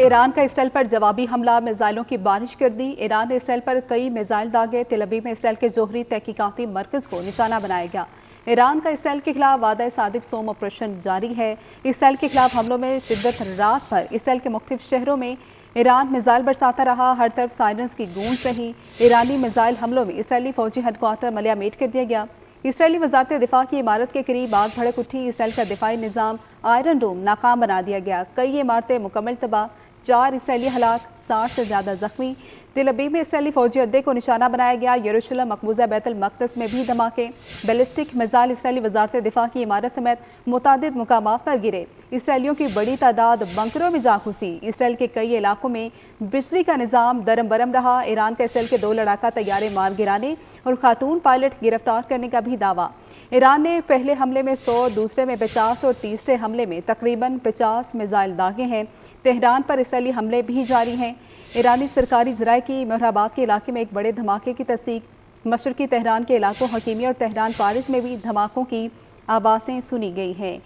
ایران کا اسرائیل پر جوابی حملہ، میزائلوں کی بارش کر دی۔ ایران نے اسرائیل پر کئی میزائل داغے، تل ابیب میں اسرائیل کے جوہری تحقیقاتی مرکز کو نشانہ بنایا گیا۔ ایران کا اسرائیل کے خلاف وعدہ صادق سوم آپریشن جاری ہے۔ اسرائیل کے خلاف حملوں میں شدت، رات بھر اسرائیل کے مختلف شہروں میں ایران میزائل برساتا رہا، ہر طرف سائرنز کی گونج رہی۔ ایرانی میزائل حملوں میں اسرائیلی فوجی ہیڈ کوارٹر ملیہ میٹ کر دیا گیا۔ اسرائیلی وزارت دفاع کی عمارت کے قریب آگ بھڑک اٹھی، اسرائیل کا دفاعی نظام آئرن ڈوم ناکام بنا دیا گیا، کئی عمارتیں مکمل تباہ، 4 اسرائیلی ہلاک، 60 سے زیادہ زخمی۔ تل ابیب میں اسرائیلی فوجی اڈے کو نشانہ بنایا گیا، یروشلم مقبوضہ بیت المقدس میں بھی دھماکے، بیلسٹک میزائل اسرائیلی وزارت دفاع کی عمارت سمیت متعدد مقامات پر گرے، اسرائیلیوں کی بڑی تعداد بنکروں میں جا گھسی۔ اسرائیل کے کئی علاقوں میں بجلی کا نظام درم برم رہا، ایران کا اسرائیل کے 2 لڑاکا طیارے مار گرانے اور خاتون پائلٹ گرفتار کرنے کا بھی دعویٰ۔ ایران نے پہلے حملے میں 100، دوسرے میں 50 اور تیسرے حملے میں تقریباً 50 میزائل داغے ہیں۔ تہران پر اسرائیلی حملے بھی جاری ہیں۔ ایرانی سرکاری ذرائع کی مہر آباد کے علاقے میں ایک بڑے دھماکے کی تصدیق، مشرقی تہران کے علاقوں حکیمیہ اور تہران فارس میں بھی دھماکوں کی آوازیں سنی گئی ہیں۔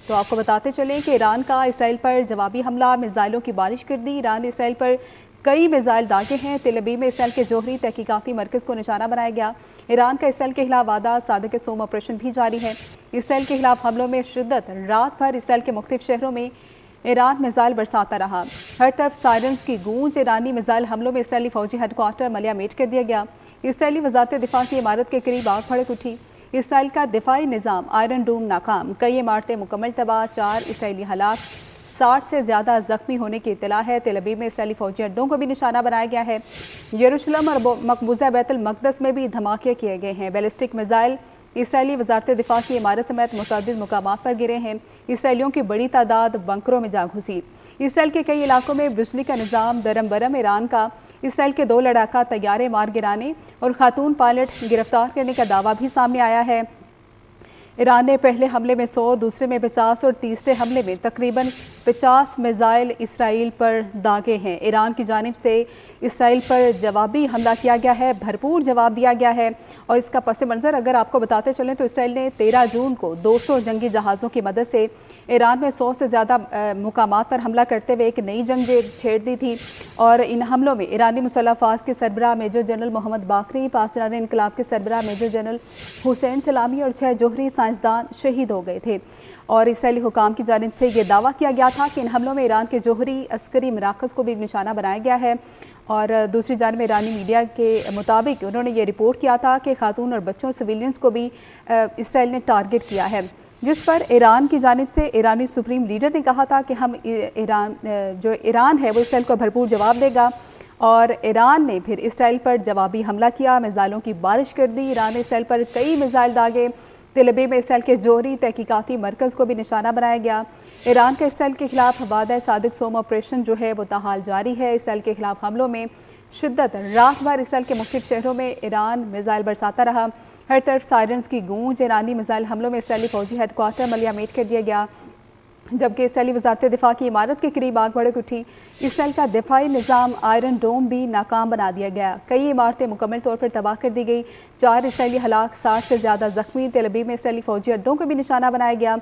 تو آپ کو بتاتے چلیں کہ ایران کا اسرائیل پر جوابی حملہ، میزائلوں کی بارش کر دی۔ ایران نے اسرائیل پر کئی میزائل داغے ہیں، تل ابیب میں اسرائیل کے جوہری تحقیقاتی مرکز کو نشانہ بنایا گیا۔ ایران کا اسرائیل کے خلاف وعدہ صادق سوم آپریشن بھی جاری ہے۔ اسرائیل کے خلاف حملوں میں شدت، رات بھر اسرائیل کے مختلف شہروں میں ایران میزائل برساتا رہا، ہر طرف سائرنز کی گونج۔ ایرانی میزائل حملوں میں اسرائیلی فوجی ہیڈ کوارٹر ملیہ میٹ کر دیا گیا، اسرائیلی وزارت دفاع کی عمارت کے قریب آگ بھڑک اٹھی، اسرائیل کا دفاعی نظام آئرن ڈوم ناکام، کئی عمارتیں مکمل تباہ، 4 اسرائیلی ہلاک، 60 سے زیادہ زخمی ہونے کی اطلاع ہے۔ تل ابیب میں اسرائیلی فوجی اڈوں کو بھی نشانہ بنایا گیا ہے، یروشلم اور مقبوضہ بیت المقدس میں بھی دھماکے کیے گئے ہیں، بیلسٹک میزائل اسرائیلی وزارت دفاع کی عمارت سمیت متعدد مقامات پر گرے ہیں، اسرائیلیوں کی بڑی تعداد بنکروں میں جا گھسی۔ اسرائیل کے کئی علاقوں میں بجلی کا نظام درم برم، ایران کا اسرائیل کے 2 لڑاکا طیارے مار گرانے اور خاتون پائلٹ گرفتار کرنے کا دعویٰ بھی سامنے آیا ہے۔ ایران نے پہلے حملے میں 100، دوسرے میں 50 اور تیسرے حملے میں تقریباً 50 میزائل اسرائیل پر داغے ہیں۔ ایران کی جانب سے اسرائیل پر جوابی حملہ کیا گیا ہے، بھرپور جواب دیا گیا ہے، اور اس کا پس منظر اگر آپ کو بتاتے چلیں تو اسرائیل نے 13 جون کو 200 جنگی جہازوں کی مدد سے ایران میں 100 سے زیادہ مقامات پر حملہ کرتے ہوئے ایک نئی جنگ چھیڑ دی تھی، اور ان حملوں میں ایرانی مسلح افواج کے سربراہ میجر جنرل محمد باقری، پاسداران انقلاب کے سربراہ میجر جنرل حسین سلامی اور 6 جوہری سائنسدان شہید ہو گئے تھے، اور اسرائیلی حکام کی جانب سے یہ دعویٰ کیا گیا تھا کہ ان حملوں میں ایران کے جوہری عسکری مراکز کو بھی نشانہ بنایا گیا ہے، اور دوسری جانب ایرانی میڈیا کے مطابق انہوں نے یہ رپورٹ کیا تھا کہ خاتون اور بچوں سویلینز کو بھی اسرائیل نے ٹارگٹ کیا ہے، جس پر ایران کی جانب سے ایرانی سپریم لیڈر نے کہا تھا کہ ایران ہے وہ اسرائیل کو بھرپور جواب دے گا، اور ایران نے پھر اسرائیل پر جوابی حملہ کیا، میزائلوں کی بارش کر دی۔ ایران نے اسرائیل پر کئی میزائل داغے، تل ابیب میں اسرائیل کے جوہری تحقیقاتی مرکز کو بھی نشانہ بنایا گیا۔ ایران کا اسرائیل کے خلاف وعدہ صادق سوم آپریشن جو ہے وہ تاحال جاری ہے۔ اسرائیل کے خلاف حملوں میں شدت، رات بھر اسرائیل کے مختلف شہروں میں ایران میزائل برساتا رہا، ہر طرف سائرنز کی گونج۔ ایرانی میزائل حملوں میں اسرائیلی فوجی ہیڈ کوارٹر ملیہ میٹ کر دیا گیا، جبکہ اسرائیلی وزارت دفاع کی عمارت کے قریب آگ بھڑک اٹھی، اسرائیل کا دفاعی نظام آئرن ڈوم بھی ناکام بنا دیا گیا، کئی عمارتیں مکمل طور پر تباہ کر دی گئی، 4 اسرائیلی ہلاک، 60 سے زیادہ زخمی۔ تل ابیب میں اسرائیلی فوجی اڈوں کو بھی نشانہ بنایا گیا،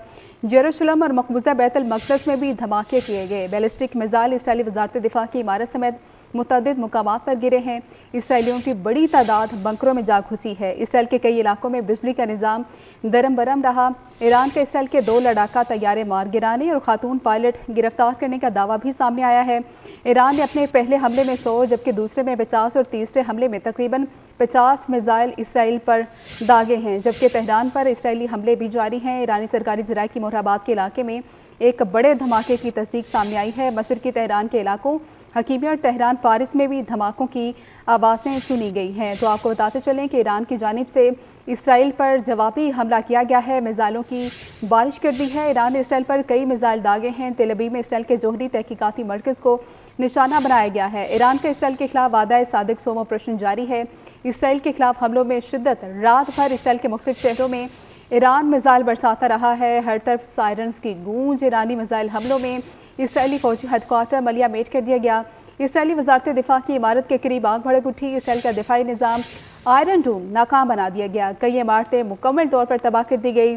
یروشلم اور مقبوضہ بیت المقدس میں بھی دھماکے کیے گئے، بیلسٹک میزائل اسرائیلی وزارت دفاع کی عمارت سمیت متعدد مقامات پر گرے ہیں، اسرائیلیوں کی بڑی تعداد بنکروں میں جا گھسی ہے، اسرائیل کے کئی علاقوں میں بجلی کا نظام درم برم رہا، ایران کا اسرائیل کے 2 لڑاکا طیارے مار گرانے اور خاتون پائلٹ گرفتار کرنے کا دعویٰ بھی سامنے آیا ہے۔ ایران نے اپنے پہلے حملے میں 100، جبکہ دوسرے میں 50 اور تیسرے حملے میں تقریباً 50 میزائل اسرائیل پر داغے ہیں، جبکہ تہران پر اسرائیلی حملے بھی جاری ہیں۔ ایرانی سرکاری ذرائع کی مہر آباد کے علاقے میں ایک بڑے دھماکے کی تصدیق سامنے آئی ہے، مشرقی تہران کے علاقوں حکیمیہ اور تہران فارس میں بھی دھماکوں کی آوازیں سنی گئی ہیں۔ تو آپ کو بتاتے چلیں کہ ایران کی جانب سے اسرائیل پر جوابی حملہ کیا گیا ہے، میزائلوں کی بارش کر دی ہے، ایران نے اسرائیل پر کئی میزائل داغے ہیں، تل ابیب میں اسرائیل کے جوہری تحقیقاتی مرکز کو نشانہ بنایا گیا ہے۔ ایران کا اسرائیل کے خلاف وعدہ صادق سوم آپریشن جاری ہے، اسرائیل کے خلاف حملوں میں شدت، رات بھر اسرائیل کے مختلف شہروں میں ایران میزائل برساتا رہا ہے، ہر طرف سائرنز کی گونج۔ ایرانی میزائل حملوں میں اسرائیلی فوجی ہیڈ کوارٹر ملیہ میٹ کر دیا گیا، اسرائیلی وزارت دفاع کی عمارت کے قریب آگ بھڑک اٹھی، اسرائیل کا دفاعی نظام آئرن ڈوم ناکام بنا دیا گیا، کئی عمارتیں مکمل طور پر تباہ کر دی گئی،